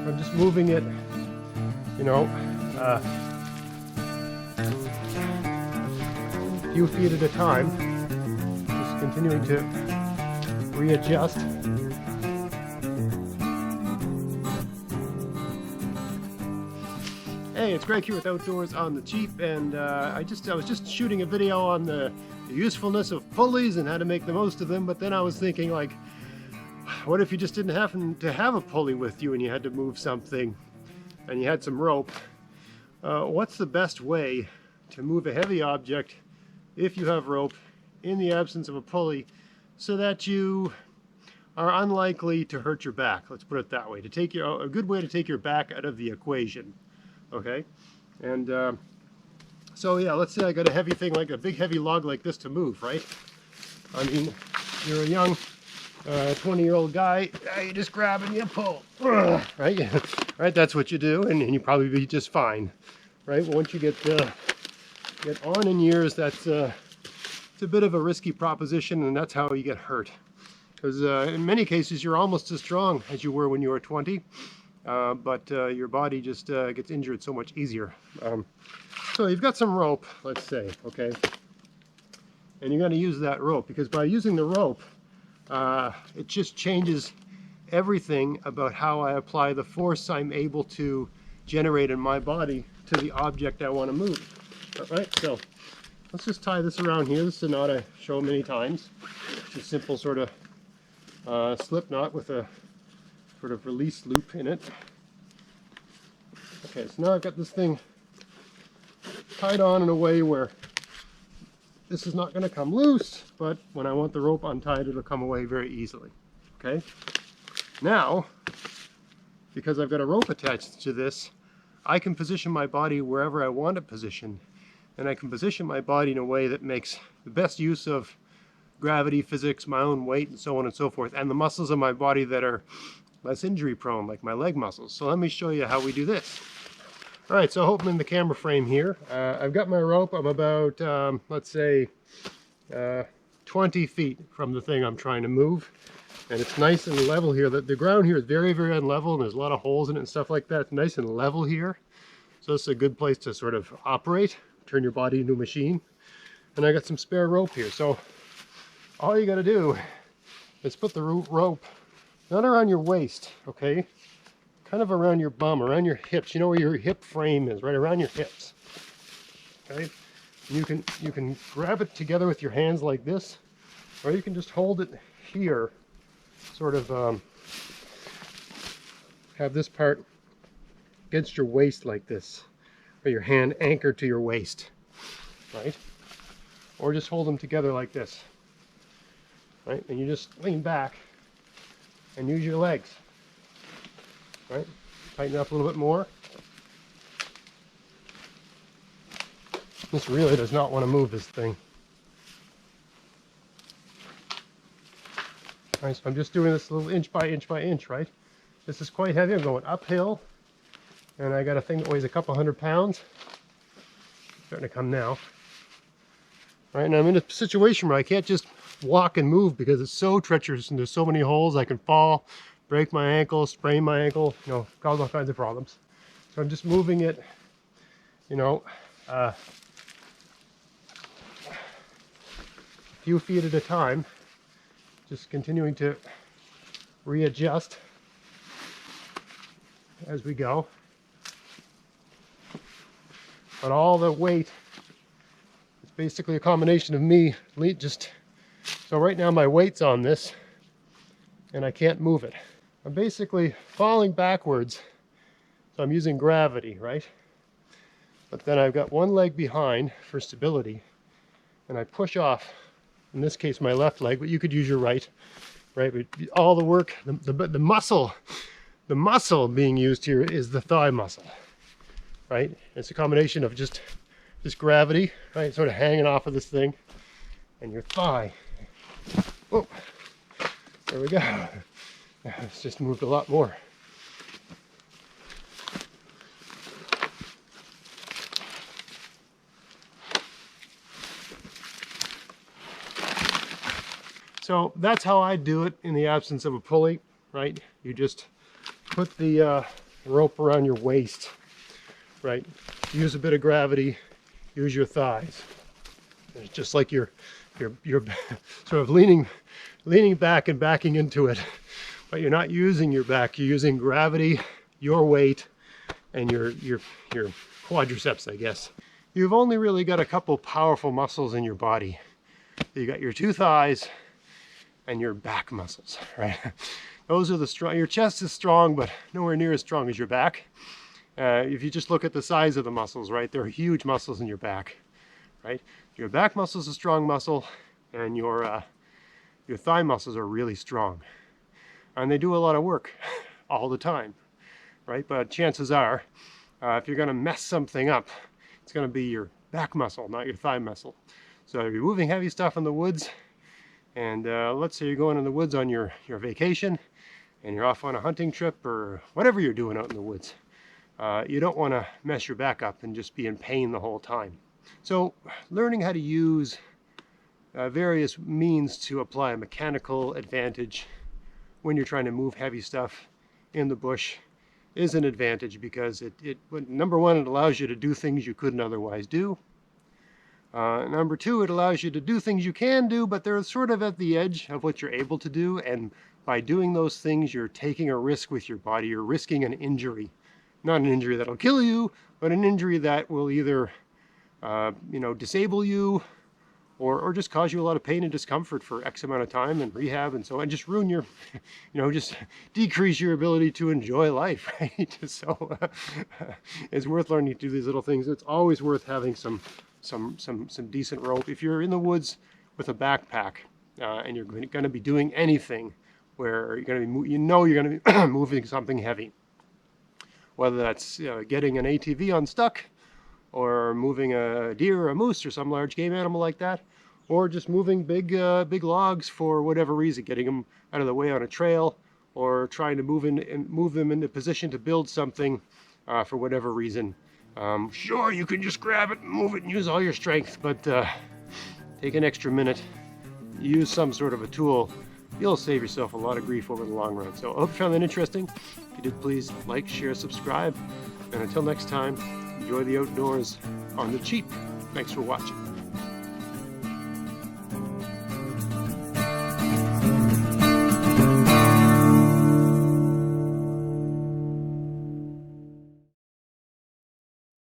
I'm just moving it, you know, a few feet at a time, just continuing to readjust. Hey, it's Greg here with Outdoors on the Cheap, and I was just shooting a video on the usefulness of pulleys and how to make the most of them, but then I was thinking, like, what if you just didn't happen to have a pulley with you and you had to move something and you had some rope? What's the best way to move a heavy object if you have rope in the absence of a pulley so that you are unlikely to hurt your back? Let's put it that way. To take a good way to take your back out of the equation. Okay, and so yeah, let's say I got a heavy thing, like a big heavy log like this to move, right? I mean, you're a young 20-year-old guy, you just grab and you pull, right? Right, that's what you do, and you probably be just fine, right? But once you get on in years, it's a bit of a risky proposition, and that's how you get hurt. Because in many cases, you're almost as strong as you were when you were 20. But your body just gets injured so much easier. So you've got some rope, let's say, okay? And you're going to use that rope, because by using the rope, it just changes everything about how I apply the force I'm able to generate in my body to the object I want to move. All right, so let's just tie this around here. This is a knot I show many times. It's a simple sort of slip knot with a sort of release loop in it. Okay, so now I've got this thing tied on in a way where this is not going to come loose, but when I want the rope untied, it'll come away very easily. Okay, now, because I've got a rope attached to this, I can position my body wherever I want it positioned, and I can position my body in a way that makes the best use of gravity, physics, my own weight, and so on and so forth, and the muscles of my body that are less injury prone, like my leg muscles. So let me show you how we do this. All right, so I hope I'm in the camera frame here. I've got my rope. I'm about, let's say, 20 feet from the thing I'm trying to move. And it's nice and level here. The ground here is very, very unlevel, and there's a lot of holes in it and stuff like that. It's nice and level here. So this is a good place to sort of operate, turn your body into a machine. And I got some spare rope here. So all you got to do is put the rope not around your waist, okay? Kind of around your bum, around your hips. You know where your hip frame is, right around your hips. Okay? You can grab it together with your hands like this, or you can just hold it here, sort of have this part against your waist like this, or your hand anchored to your waist, right? Or just hold them together like this, right? And you just lean back and use your legs, right? Tighten up a little bit more. This really does not want to move, this thing. All right, so I'm just doing this a little inch by inch by inch, right? This is quite heavy. I'm going uphill, and I got a thing that weighs a couple 100 pounds. Starting to come now. All right, and I'm in a situation where I can't just walk and move because it's so treacherous and there's so many holes. I can fall, break my ankle, sprain my ankle, you know, cause all kinds of problems. So I'm just moving it, you know, a few feet at a time, just continuing to readjust as we go. But all the weight, it's basically a combination of me just, so right now my weight's on this and I can't move it. I'm basically falling backwards, so I'm using gravity, right? But then I've got one leg behind for stability, and I push off, in this case my left leg, but you could use your right, right? But all the work, the muscle being used here is the thigh muscle, right? It's a combination of just gravity, right? Sort of hanging off of this thing, and your thigh. Whoa, there we go. It's just moved a lot more. So that's how I do it in the absence of a pulley, right? You just put the rope around your waist, right? Use a bit of gravity, use your thighs. It's just like you're sort of leaning back and backing into it, but you're not using your back. You're using gravity, your weight, and your quadriceps, I guess. You've only really got a couple powerful muscles in your body. You got your two thighs and your back muscles, right? Those are the strong. Your chest is strong, but nowhere near as strong as your back. If you just look at the size of the muscles, right? They're huge muscles in your back, right? Your back muscle is a strong muscle, and your thigh muscles are really strong, and they do a lot of work all the time, right? But chances are, if you're going to mess something up, it's going to be your back muscle, not your thigh muscle. So if you're moving heavy stuff in the woods, and let's say you're going in the woods on your vacation, and you're off on a hunting trip or whatever you're doing out in the woods, you don't want to mess your back up and just be in pain the whole time. So learning how to use various means to apply a mechanical advantage when you're trying to move heavy stuff in the bush is an advantage, because number one, it allows you to do things you couldn't otherwise do. Number two, it allows you to do things you can do, but they're sort of at the edge of what you're able to do. And by doing those things, you're taking a risk with your body. You're risking an injury. Not an injury that'll kill you, but an injury that will either, disable you or just cause you a lot of pain and discomfort for X amount of time and rehab and so on. Just ruin your, just decrease your ability to enjoy life, right? So it's worth learning to do these little things. It's always worth having some decent rope. If you're in the woods with a backpack and you're going to be doing anything where you're going to be, you're going to be moving something heavy, whether that's getting an ATV unstuck, or moving a deer or a moose or some large game animal like that, or just moving big logs for whatever reason, getting them out of the way on a trail, or trying to move them into position to build something for whatever reason. Sure, you can just grab it and move it and use all your strength, but take an extra minute, use some sort of a tool. You'll save yourself a lot of grief over the long run. So I hope you found that interesting. If you did, please like, share, subscribe. And until next time, enjoy the outdoors on the cheap. Thanks for watching.